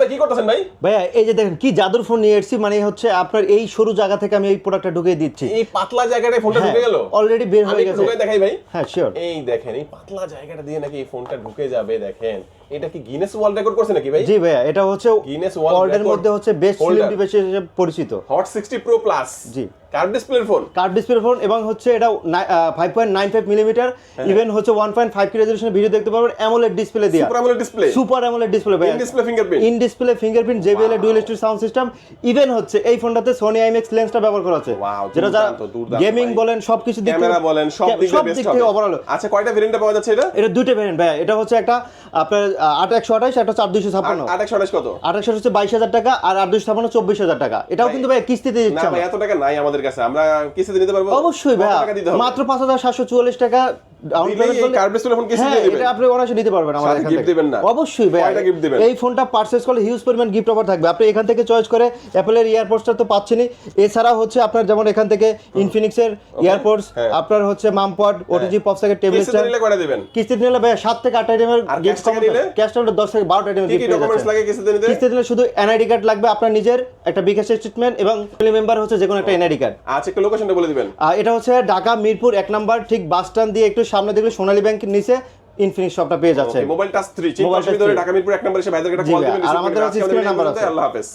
ভাই কি করতেছেন ভাই? ভাইয়া এই যে দেখেন কি জাদুর ফোন নিয়ে এসেছি, মানে হচ্ছে আপনার এই সরু জায়গা থেকে আমি এই প্রোডাক্টটা ঢুকিয়ে দিচ্ছি। এই পাতলা জায়গাটায় ফোনটা ঢুকে গেল অলরেডি বের আমি হয়ে একটু গেছে। ঢুকে দেখাই ভাই। হ্যাঁ শিওর। এই দেখেন এই পাতলা জায়গাটা দিয়ে নাকি এই ফোনটা ঢুকে যাবে, দেখেন এটা কি গিনেস ওয়ার্ল্ড রেকর্ড করছে নাকি ভাই? জি ভাইয়া, এটা হচ্ছে গিনেস ওয়ার্ল্ড ওয়ার্ল্ডের মধ্যে হচ্ছে বেস্ট স্লিম ডিভাইস হিসেবে পরিচিত। Hot 60 pro plus. জি, কার্ভ ডিসপ্লের ফোন, কার্ভ ডিসপ্লে ফোন, এবং হচ্ছে এটা 5.95 মিলিমিটার, ইভেন হচ্ছে 1.5 রেজোলিউশনের ভিডিও দেখতে পারবেন অ্যামোলেড ডিসপ্লে দিয়ে। Super AMOLED display, super AMOLED display ভাই, in display fingerprint, in display fingerprint, JBL এর dual stereo sound system. Even হচ্ছে এই ফোনটাতে সোনি IMX লেন্সটা ব্যবহার করা আছে, যেটা যারা গেমিং বলেন সবকিছু দিক ক্যামেরা বলেন সব দিক দিয়ে ওভারঅল। আচ্ছা কয়টা ভেরিয়েন্টে পাওয়া যাচ্ছে এটা? এটা দুটো ভেরিয়েন্ট ভাই, এটা হচ্ছে একটা আপনার 8128, একটা 4256। 828 কত? 828 হচ্ছে 22,000 টাকা, আর 8256 24,000 টাকা। এটাও কিন্তু ভাই কিস্তিতে না দিচ্ছে। ভাই এত টাকা নাই আমাদের কাছে, আমরা কিস্তিতে নিতে পারবো? অবশ্যই ভাই, মাত্র 5744 টাকা ডাউন পেমেন্ট করলে কার্ভ ডিসপ্লে ফোন কিস্তিতে দিবেন। এটা আপনি অনায়াসে নিতে পারবেন আমাদের এখান গিফট থেকে। দিবেন না? অবশ্যই ভাই, কয়টা গিফট দিবেন? এই ফোনটা পারচেজ করলে হিউজ পরিমাণ গিফট অফার থাকবে। আপনি এখান থেকে চয়েস করে অ্যাপলের ইয়ারপডসটা তো পাচ্ছেনই, এছাড়া হচ্ছে আপনার যেমন এখান থেকে ইনফিনিক্সের ইয়ারপডস, আপনার হচ্ছে মামপড, OTG পপসকেট টেবিল কিস্তিতে নিলে কয়টা দিবেন? কিস্তিতে নিলে ভাই 7 থেকে 8 আইটেমের গিফট নিলে ক্যাশ টাকা 10 থেকে 12 আইটেমের কি গিফট কি পেয়ে ডকুমেন্টস লাগে যাচ্ছে। কিস্তিতে নিতে? কিস্তিতে নিলে শুধু এনআইডি কার্ড লাগবে, আপনার নিজের একটা বিকাশ স্টেটমেন্ট এবং ফ্যামিলি মেম্বার হচ্ছে যে কোনো একটা এনআইডি কার্ড। আচ্ছা একটু লোকেশনটা বলে দিবেন। এটা হচ্ছে ঢাকা মিরপুর 1 নাম্বার, ঠিক বাস স্ট্যান্ড দিয়ে একটু সামনে দেখলে সোনালী ব্যাংকের নিচে ইনফিনিক্স শপটা পেয়ে যাচ্ছে। মোবাইল টাচ 3 চিন্তা ধরে ঢাকা মিরপুর 1 নম্বরে এসে ভাইদের একটা কল দিবেন। আর আমাদের হচ্ছে স্ক্রিন নাম্বার আছে। আল্লাহ হাফেজ।